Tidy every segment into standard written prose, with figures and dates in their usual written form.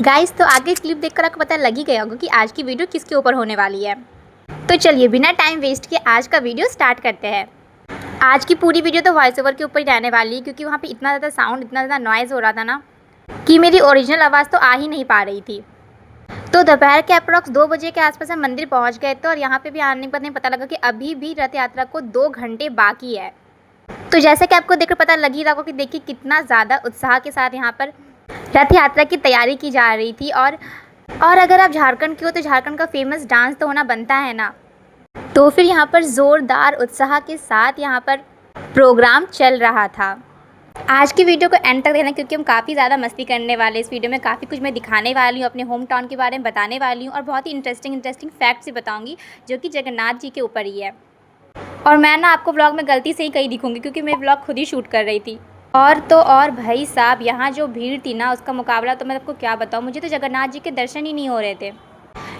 Guys तो आगे clip देखकर आपको पता लग ही गया होगा कि आज की वीडियो किसके ऊपर होने वाली है। तो चलिए बिना टाइम वेस्ट किए आज का वीडियो स्टार्ट करते हैं। आज की पूरी वीडियो तो वॉइस ओवर के ऊपर ही रहने वाली है, क्योंकि वहाँ पे इतना ज़्यादा साउंड, इतना ज़्यादा नॉइज़ हो रहा था ना कि मेरी ओरिजिनल आवाज़ तो आ ही नहीं पा रही थी। तो दोपहर के अप्रॉक्स 2 बजे के आसपास हम मंदिर पहुँच गए थे, और यहाँ पे भी आने के बाद नहीं पता लगा कि अभी भी रथ यात्रा को 2 घंटे बाकी है। तो जैसे कि आपको देखकर पता लग ही रहा होगा कि देखिए कितना ज़्यादा उत्साह के साथ यहाँ पर रथ यात्रा की तैयारी की जा रही थी। और अगर आप झारखंड के हो तो झारखंड का फेमस डांस तो होना बनता है ना। तो फिर यहाँ पर ज़ोरदार उत्साह के साथ यहाँ पर प्रोग्राम चल रहा था। आज की वीडियो को एंड तक देखना, क्योंकि हम काफ़ी ज़्यादा मस्ती करने वाले इस वीडियो में। काफ़ी कुछ मैं दिखाने वाली हूँ, अपने होम टाउन के बारे में बताने वाली हूँ, और बहुत ही इंटरेस्टिंग फैक्ट्स भी बताऊँगी जो कि जगन्नाथ जी के ऊपर ही है। और मैं ना आपको व्लॉग में गलती से ही कहीं दिखूँगी, क्योंकि मैं व्लॉग खुद ही शूट कर रही थी। और तो और भाई साहब, यहाँ जो भीड़ थी ना, उसका मुकाबला तो मैं आपको क्या बताऊँ। मुझे तो जगन्नाथ जी के दर्शन ही नहीं हो रहे थे।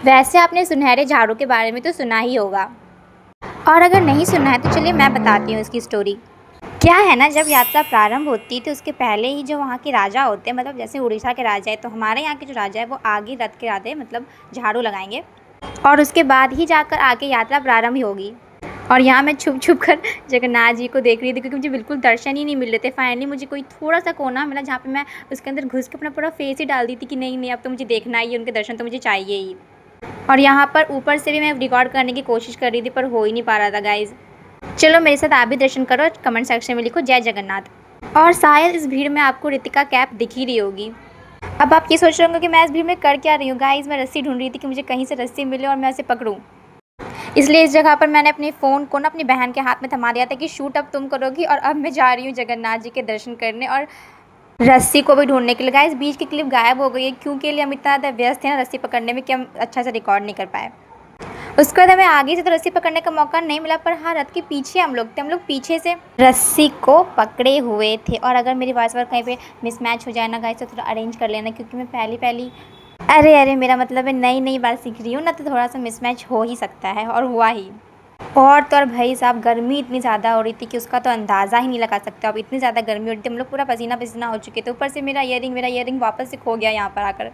वैसे आपने सुनहरे झाड़ू के बारे में तो सुना ही होगा, और अगर नहीं सुना है तो चलिए मैं बताती हूँ इसकी स्टोरी। क्या है ना, जब यात्रा प्रारंभ होती तो उसके पहले ही जो वहाँ के राजा होते हैं, मतलब जैसे उड़ीसा के राजा है, तो हमारे यहाँ के जो राजा है वो आगे रथ के आते मतलब झाड़ू लगाएंगे, और उसके बाद ही जाकर आगे यात्रा प्रारंभ होगी। और यहाँ मैं छुप छुप कर जगन्नाथ जी को देख रही थी, क्योंकि मुझे बिल्कुल दर्शन ही नहीं मिल रहे थे। फाइनली मुझे कोई थोड़ा सा कोना मिला जहाँ पे मैं उसके अंदर घुस के अपना पूरा फेस ही डाल दी थी कि नहीं नहीं, अब तो मुझे देखना ही है, उनके दर्शन तो मुझे चाहिए ही। और यहाँ पर ऊपर से भी मैं रिकॉर्ड करने की कोशिश कर रही थी, पर हो ही नहीं पा रहा था गाइज़। चलो मेरे साथ आप भी दर्शन करो, कमेंट सेक्शन में लिखो जय जगन्नाथ। और शायद इस भीड़ में आपको ऋतिका कैप दिख ही रही होगी। अब आप ये सोच रहे होंगे कि मैं इस भीड़ में कर क्या रही हूँ। गाइज़ मैं रस्सी ढूंढ रही थी कि मुझे कहीं से रस्सी मिले और मैं उसे पकड़ूँ। इसलिए इस जगह पर मैंने अपने फ़ोन को ना अपनी बहन के हाथ में थमा दिया था कि शूट अब तुम करोगी, और अब मैं जा रही हूँ जगन्नाथ जी के दर्शन करने और रस्सी को भी ढूंढने के लिए। गाइस बीच की क्लिप गायब हो गई है, क्योंकि हम इतना ज़्यादा व्यस्त थे ना रस्सी पकड़ने में कि हम अच्छा से रिकॉर्ड नहीं कर पाए। उसके बाद हमें आगे से तो रस्सी पकड़ने का मौका नहीं मिला, पर हाँ रथ के पीछे हम लोग थे। हम लोग पीछे से रस्सी को पकड़े हुए थे। और अगर मेरी वॉइस ओवर कहीं पे मिसमैच हो जाए ना गाइस, तो थोड़ा अरेंज कर लेना, क्योंकि मैं पहली अरे मेरा मतलब है नई बार सीख रही हूँ ना, तो थोड़ा सा मिसमैच हो ही सकता है, और हुआ ही। और तो और भाई साहब, गर्मी इतनी ज़्यादा हो रही थी कि उसका तो अंदाज़ा ही नहीं लगा सकते। अब इतनी ज़्यादा गर्मी हो रही थी, हम लोग पूरा पसीना पसीना हो चुके थे। ऊपर से मेरा ईयरिंग वापस से खो गया यहाँ पर आकर।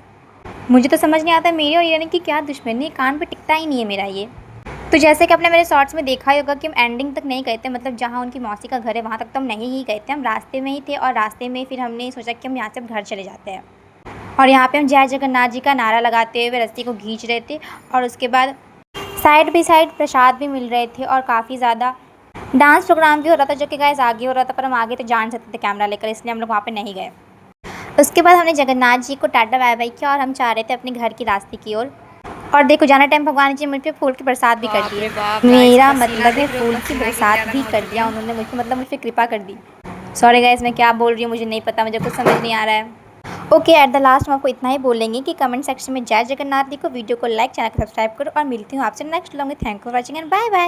मुझे तो समझ नहीं आता मेरी और ईयरिंग की क्या दुश्मनी, कान पे टिकता ही नहीं है मेरा ये। तो जैसे कि आपने मेरे शॉर्ट्स में देखा ही होगा कि हम एंडिंग तक नहीं गए थे, मतलब जहाँ उनकी मौसी का घर है वहाँ तक तो हम नहीं ही गए थे, हम रास्ते में ही थे। और रास्ते में फिर हमने सोचा कि हम यहाँ से घर चले जाते हैं। और यहाँ पे हम जय जगन्नाथ जी का नारा लगाते हुए रस्सी को खींच रहे थे, और उसके बाद साइड बाई साइड प्रसाद भी मिल रहे थे, और काफ़ी ज़्यादा डांस प्रोग्राम भी हो रहा था, जो कि गाइस आगे हो रहा था, पर हम आगे तो जान सकते थे कैमरा लेकर, इसलिए हम लोग वहाँ पे नहीं गए। उसके बाद हमने जगन्नाथ जी को टाटा बाय बाय किया, और हम चाह रहे थे अपने घर की रास्ते की ओर। और देखो जाना टाइम भगवान जी मुझ पर फूल की बरसात भी कर दी। मेरा मतलब है फूल की बरसात भी कर दिया उन्होंने मुझ पर, मतलब मुझ पर कृपा कर दी। सॉरी गाइस मैं क्या बोल रही हूँ मुझे नहीं पता, मुझे कुछ समझ नहीं आ रहा है। ओके एट द लास्ट हम आपको इतना ही बोलेंगे कि कमेंट सेक्शन में जय जगन्नाथ लिखो, वीडियो को लाइक, चैनल को सब्सक्राइब करो, और मिलती हूँ आपसे नेक्स्ट व्लॉग में। Thank you for watching and bye bye.